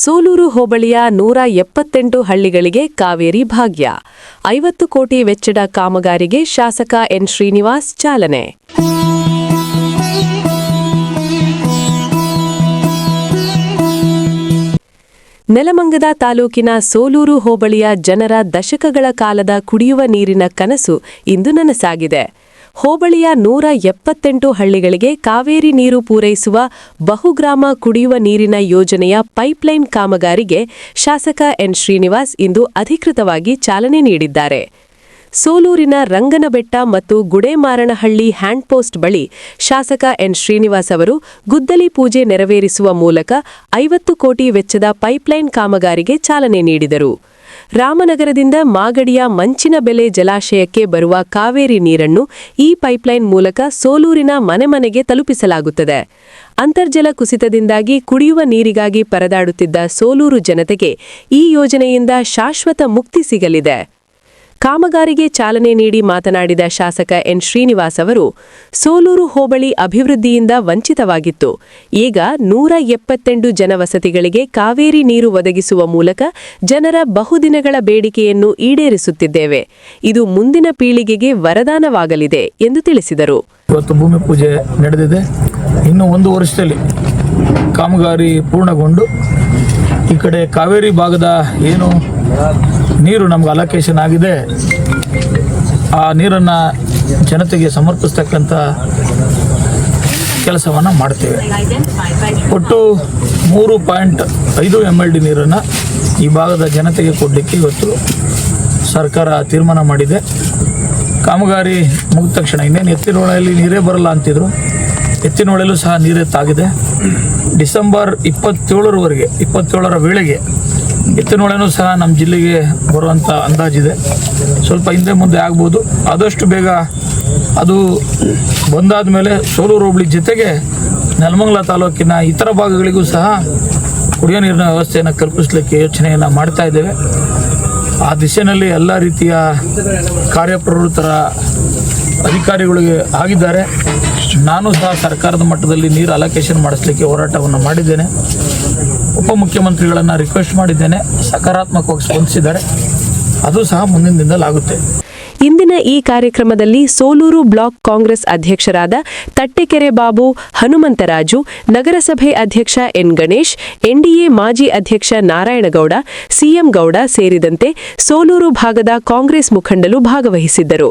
ಸೋಲೂರು ಹೋಬಳಿಯ 178 ಹಳ್ಳಿಗಳಿಗೆ ಕಾವೇರಿ ಭಾಗ್ಯ. 50 ಕೋಟಿ ವೆಚ್ಚದ ಕಾಮಗಾರಿಗೆ ಶಾಸಕ ಎನ್. ಶ್ರೀನಿವಾಸ್ ಚಾಲನೆ. ನೆಲಮಂಗಲ ತಾಲೂಕಿನ ಸೋಲೂರು ಹೋಬಳಿಯ ಜನರ ದಶಕಗಳ ಕಾಲದ ಕುಡಿಯುವ ನೀರಿನ ಕನಸು ಇಂದು ನನಸಾಗಿದೆ. ಹೋಬಳಿಯ 178 ಹಳ್ಳಿಗಳಿಗೆ ಕಾವೇರಿ ನೀರು ಪೂರೈಸುವ ಬಹುಗ್ರಾಮ ಕುಡಿಯುವ ನೀರಿನ ಯೋಜನೆಯ ಪೈಪ್ಲೈನ್ ಕಾಮಗಾರಿಗೆ ಶಾಸಕ ಎನ್. ಶ್ರೀನಿವಾಸ್ ಇಂದು ಅಧಿಕೃತವಾಗಿ ಚಾಲನೆ ನೀಡಿದ್ದಾರೆ. ಸೋಲೂರಿನ ರಂಗನಬೆಟ್ಟ ಮತ್ತು ಗುಡೇಮಾರನಹಳ್ಳಿ ಹ್ಯಾಂಡ್ಪೋಸ್ಟ್ ಬಳಿ ಶಾಸಕ ಎನ್. ಶ್ರೀನಿವಾಸ್ ಅವರು ಗುದ್ದಲಿ ಪೂಜೆ ನೆರವೇರಿಸುವ ಮೂಲಕ 50 ಕೋಟಿ ವೆಚ್ಚದ ಪೈಪ್ಲೈನ್ ಕಾಮಗಾರಿಗೆ ಚಾಲನೆ ನೀಡಿದರು. ರಾಮನಗರದಿಂದ ಮಾಗಡಿಯ ಮಂಚಿನಬೆಲೆ ಜಲಾಶಯಕ್ಕೆ ಬರುವ ಕಾವೇರಿ ನೀರನ್ನು ಈ ಪೈಪ್ಲೈನ್ ಮೂಲಕ ಸೋಲೂರಿನ ಮನೆಮನೆಗೆ ತಲುಪಿಸಲಾಗುತ್ತದೆ. ಅಂತರ್ಜಲ ಕುಸಿತದಿಂದಾಗಿ ಕುಡಿಯುವ ನೀರಿಗಾಗಿ ಪರದಾಡುತ್ತಿದ್ದ ಸೋಲೂರು ಜನತೆಗೆ ಈ ಯೋಜನೆಯಿಂದ ಶಾಶ್ವತ ಮುಕ್ತಿ ಸಿಗಲಿದೆ. ಕಾಮಗಾರಿಗೆ ಚಾಲನೆ ನೀಡಿ ಮಾತನಾಡಿದ ಶಾಸಕ ಎನ್. ಶ್ರೀನಿವಾಸ್ ಅವರು, ಸೋಲೂರು ಹೋಬಳಿ ಅಭಿವೃದ್ಧಿಯಿಂದ ವಂಚಿತವಾಗಿತ್ತು. ಈಗ 178 ಜನವಸತಿಗಳಿಗೆ ಕಾವೇರಿ ನೀರು ಒದಗಿಸುವ ಮೂಲಕ ಜನರ ಬಹುದಿನಗಳ ಬೇಡಿಕೆಯನ್ನು ಈಡೇರಿಸುತ್ತಿದ್ದೇವೆ. ಇದು ಮುಂದಿನ ಪೀಳಿಗೆಗೆ ವರದಾನವಾಗಲಿದೆ ಎಂದು ತಿಳಿಸಿದರು. ಇವತ್ತು ಭೂಮಿ ಪೂಜೆ ನಡೆದಿದೆ. ಇನ್ನು 1 ವರ್ಷದಲ್ಲಿ ಕಾಮಗಾರಿ ಪೂರ್ಣಗೊಂಡು ಈ ಕಡೆ ಕಾವೇರಿ ಭಾಗದ ಏನು ನೀರು ನಮ್ಗೆ ಅಲೋಕೇಶನ್ ಆಗಿದೆ, ಆ ನೀರನ್ನು ಜನತೆಗೆ ಸಮರ್ಪಿಸ್ತಕ್ಕಂಥ ಕೆಲಸವನ್ನು ಮಾಡ್ತೇವೆ. ಒಟ್ಟು 3.5 MLD ನೀರನ್ನು ಈ ಭಾಗದ ಜನತೆಗೆ ಕೊಡಲಿಕ್ಕೆ ಇವತ್ತು ಸರ್ಕಾರ ತೀರ್ಮಾನ ಮಾಡಿದೆ. ಕಾಮಗಾರಿ ಮುಗಿದ ತಕ್ಷಣ ಇನ್ನೇನು ಎತ್ತಿನಹೊಳೆಯಲ್ಲಿ ನೀರೇ ಬರಲ್ಲ ಅಂತಿದ್ರು, ಎತ್ತಿನಹೊಳೆಯಲ್ಲೂ ಸಹ ನೀರೇ ತಾಗಿದೆ. ಡಿಸೆಂಬರ್ 27ರವರೆಗೆ 27ರ ವೇಳೆಗೆ ಎತ್ತಿನಹೊಳೆನೂ ಸಹ ನಮ್ಮ ಜಿಲ್ಲೆಗೆ ಬರುವಂಥ ಅಂದಾಜಿದೆ. ಸ್ವಲ್ಪ ಹಿಂದೆ ಮುಂದೆ ಆಗ್ಬೋದು. ಆದಷ್ಟು ಬೇಗ ಅದು ಬಂದಾದ ಮೇಲೆ ಸೋಲೂರು ಹೋಬಳಿ ಜೊತೆಗೆ ನೆಲಮಂಗಲ ತಾಲೂಕಿನ ಇತರ ಭಾಗಗಳಿಗೂ ಸಹ ಕುಡಿಯೋ ನೀರಿನ ವ್ಯವಸ್ಥೆಯನ್ನು ಕಲ್ಪಿಸಲಿಕ್ಕೆ ಯೋಚನೆಯನ್ನು ಮಾಡ್ತಾ ಇದ್ದೇವೆ. ಆ ದಿಶೆಯಲ್ಲಿ ಎಲ್ಲ ರೀತಿಯ ಕಾರ್ಯಪ್ರವೃತ್ತರ ಅಧಿಕಾರಿಗಳಿಗೆ ಆಗಿದ್ದಾರೆ. ನಾನು ಸಹ ಸರ್ಕಾರದ ಮಟ್ಟದಲ್ಲಿ ನೀರು ಅಲೋಕೇಶನ್ ಮಾಡಿಸಲಿಕ್ಕೆ ಹೋರಾಟವನ್ನು ಮಾಡಿದ್ದೇನೆ. ಉಪಮುಖ್ಯಮಂತ್ರಿಗಳನ್ನು ರಿಕ್ವೆಸ್ಟ್ ಮಾಡಿದ್ದೇನೆ, ಸಕಾರಾತ್ಮಕವಾಗಿ ಸ್ಪಂದಿಸಿದ್ದಾರೆ. ಅದು ಸಹ ಮುಂದಿನ ದಿನದಲ್ಲಾಗುತ್ತೆ. ಇಂದಿನ ಈ ಕಾರ್ಯಕ್ರಮದಲ್ಲಿ ಸೋಲೂರು ಬ್ಲಾಕ್ ಕಾಂಗ್ರೆಸ್ ಅಧ್ಯಕ್ಷರಾದ ತಟ್ಟೆಕೆರೆ ಬಾಬು, ಹನುಮಂತರಾಜು, ನಗರಸಭೆ ಅಧ್ಯಕ್ಷ ಎನ್. ಗಣೇಶ್, ಎನ್ಡಿಎ ಮಾಜಿ ಅಧ್ಯಕ್ಷ ನಾರಾಯಣಗೌಡ, ಸಿಎಂ ಗೌಡ ಸೇರಿದಂತೆ ಸೋಲೂರು ಭಾಗದ ಕಾಂಗ್ರೆಸ್ ಮುಖಂಡರು ಭಾಗವಹಿಸಿದ್ದರು.